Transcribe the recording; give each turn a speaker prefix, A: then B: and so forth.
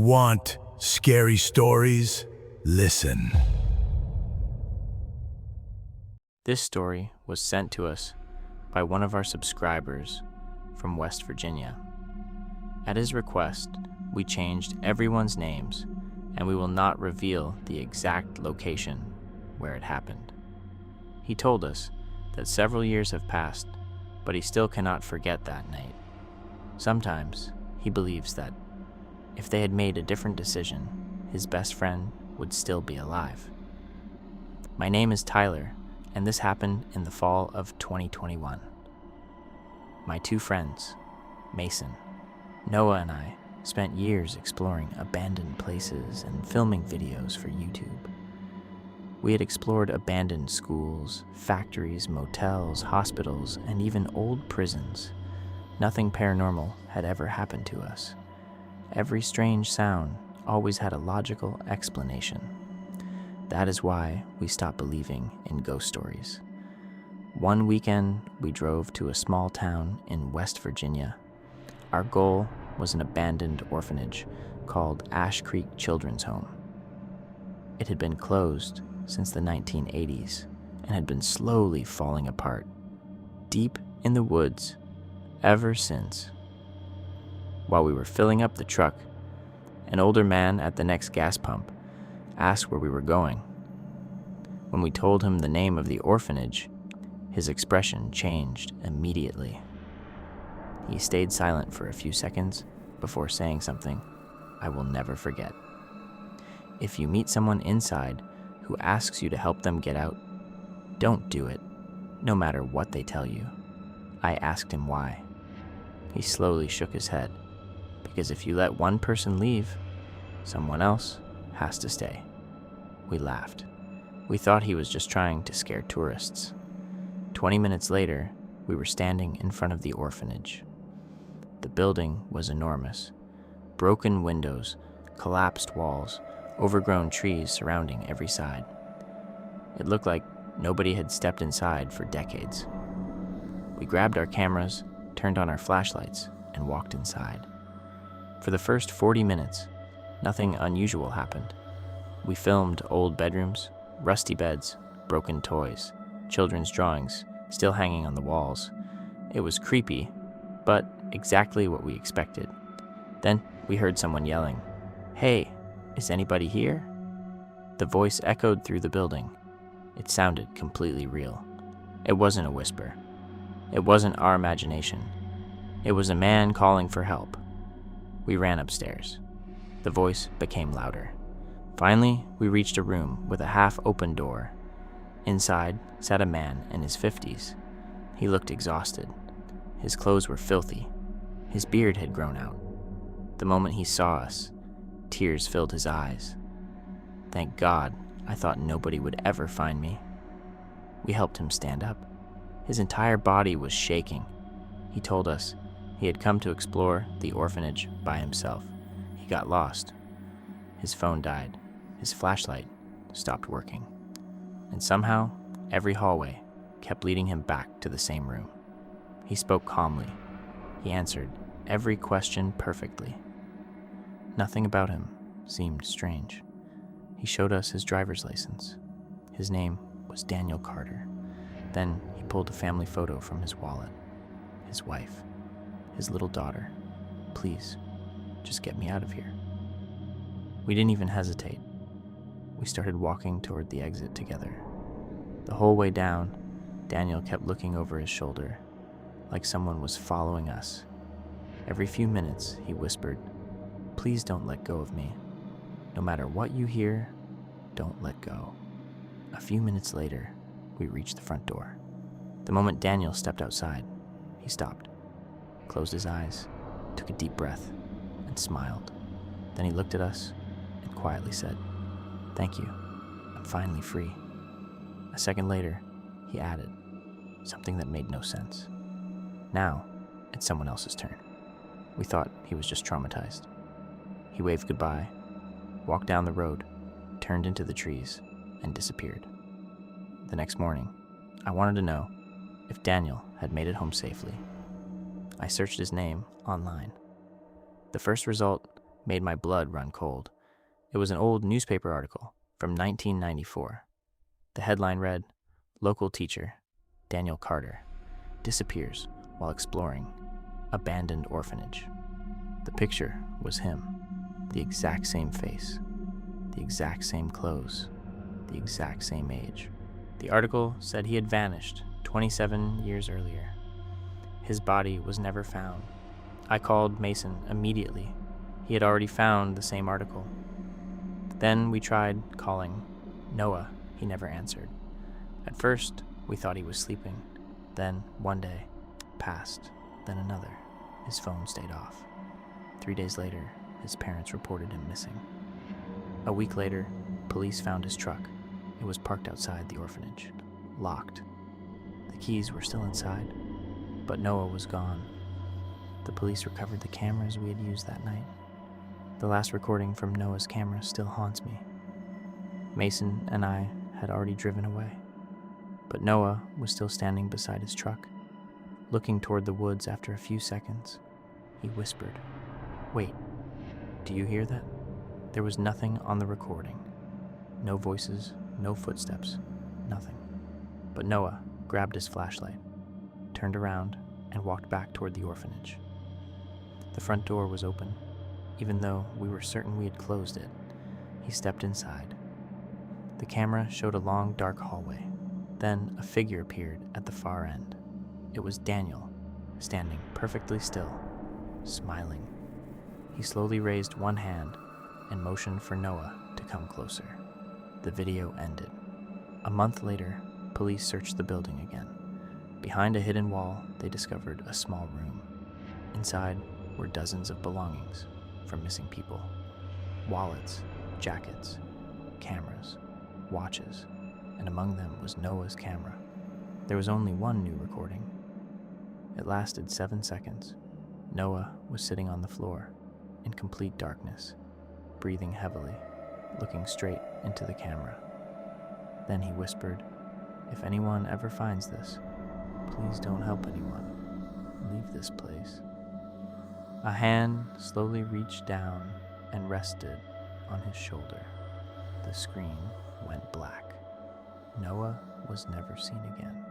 A: Want scary stories? Listen.
B: This story was sent to us by one of our subscribers from West Virginia. At his request, we changed everyone's names, and we will not reveal the exact location where it happened. He told us that several years have passed, but he still cannot forget that night. Sometimes he believes that if they had made a different decision, his best friend would still be alive. My name is Tyler, and this happened in the fall of 2021. My two friends, Mason, Noah, and I spent years exploring abandoned places and filming videos for YouTube. We had explored abandoned schools, factories, motels, hospitals, and even old prisons. Nothing paranormal had ever happened to us. Every strange sound always had a logical explanation. That is why we stopped believing in ghost stories. One weekend, we drove to a small town in West Virginia. Our goal was an abandoned orphanage called Ash Creek Children's Home. It had been closed since the 1980s and had been slowly falling apart, deep in the woods, ever since. While we were filling up the truck, an older man at the next gas pump asked where we were going. When we told him the name of the orphanage, his expression changed immediately. He stayed silent for a few seconds before saying something I will never forget. If you meet someone inside who asks you to help them get out, don't do it, no matter what they tell you. I asked him why. He slowly shook his head, because if you let one person leave, someone else has to stay. We laughed. We thought he was just trying to scare tourists. 20 minutes later, we were standing in front of the orphanage. The building was enormous. Broken windows, collapsed walls, overgrown trees surrounding every side. It looked like nobody had stepped inside for decades. We grabbed our cameras, turned on our flashlights, and walked inside. For the first 40 minutes, nothing unusual happened. We filmed old bedrooms, rusty beds, broken toys, children's drawings still hanging on the walls. It was creepy, but exactly what we expected. Then we heard someone yelling, "Hey, is anybody here?" The voice echoed through the building. It sounded completely real. It wasn't a whisper. It wasn't our imagination. It was a man calling for help. We ran upstairs. The voice became louder. Finally, we reached a room with a half-open door. Inside sat a man in his 50s. He looked exhausted. His clothes were filthy. His beard had grown out. The moment he saw us, tears filled his eyes. Thank God, I thought nobody would ever find me. We helped him stand up. His entire body was shaking. He told us he had come to explore the orphanage by himself. He got lost. His phone died. His flashlight stopped working. And somehow, every hallway kept leading him back to the same room. He spoke calmly. He answered every question perfectly. Nothing about him seemed strange. He showed us his driver's license. His name was Daniel Carter. Then he pulled a family photo from his wallet. His wife, his little daughter. Please, just get me out of here. We didn't even hesitate. We started walking toward the exit together. The whole way down, Daniel kept looking over his shoulder, like someone was following us. Every few minutes, he whispered, "Please don't let go of me. No matter what you hear, don't let go." A few minutes later, we reached the front door. The moment Daniel stepped outside, he stopped, closed his eyes, took a deep breath, and smiled. Then he looked at us and quietly said, "Thank you. I'm finally free." A second later, he added something that made no sense. "Now, it's someone else's turn." We thought he was just traumatized. He waved goodbye, walked down the road, turned into the trees, and disappeared. The next morning, I wanted to know if Daniel had made it home safely. I searched his name online. The first result made my blood run cold. It was an old newspaper article from 1994. The headline read, "Local teacher, Daniel Carter, disappears while exploring abandoned orphanage." The picture was him, the exact same face, the exact same clothes, the exact same age. The article said he had vanished 27 years earlier. His body was never found. I called Mason immediately. He had already found the same article. Then we tried calling Noah. He never answered. At first, we thought he was sleeping. Then, one day passed, then another. His phone stayed off. 3 days later, his parents reported him missing. A week later, police found his truck. It was parked outside the orphanage, locked. The keys were still inside, but Noah was gone. The police recovered the cameras we had used that night. The last recording from Noah's camera still haunts me. Mason and I had already driven away, but Noah was still standing beside his truck, looking toward the woods. After a few seconds, he whispered, "Wait, do you hear that?" There was nothing on the recording. No voices, no footsteps, nothing. But Noah grabbed his flashlight, turned around, and walked back toward the orphanage. The front door was open, even though we were certain we had closed it. He stepped inside. The camera showed a long, dark hallway. Then a figure appeared at the far end. It was Daniel, standing perfectly still, smiling. He slowly raised one hand and motioned for Noah to come closer. The video ended. A month later, police searched the building again. Behind a hidden wall, they discovered a small room. Inside were dozens of belongings from missing people. Wallets, jackets, cameras, watches, and among them was Noah's camera. There was only one new recording. It lasted 7 seconds. Noah was sitting on the floor, in complete darkness, breathing heavily, looking straight into the camera. Then he whispered, "If anyone ever finds this, please don't help anyone. Leave this place." A hand slowly reached down and rested on his shoulder. The screen went black. Noah was never seen again.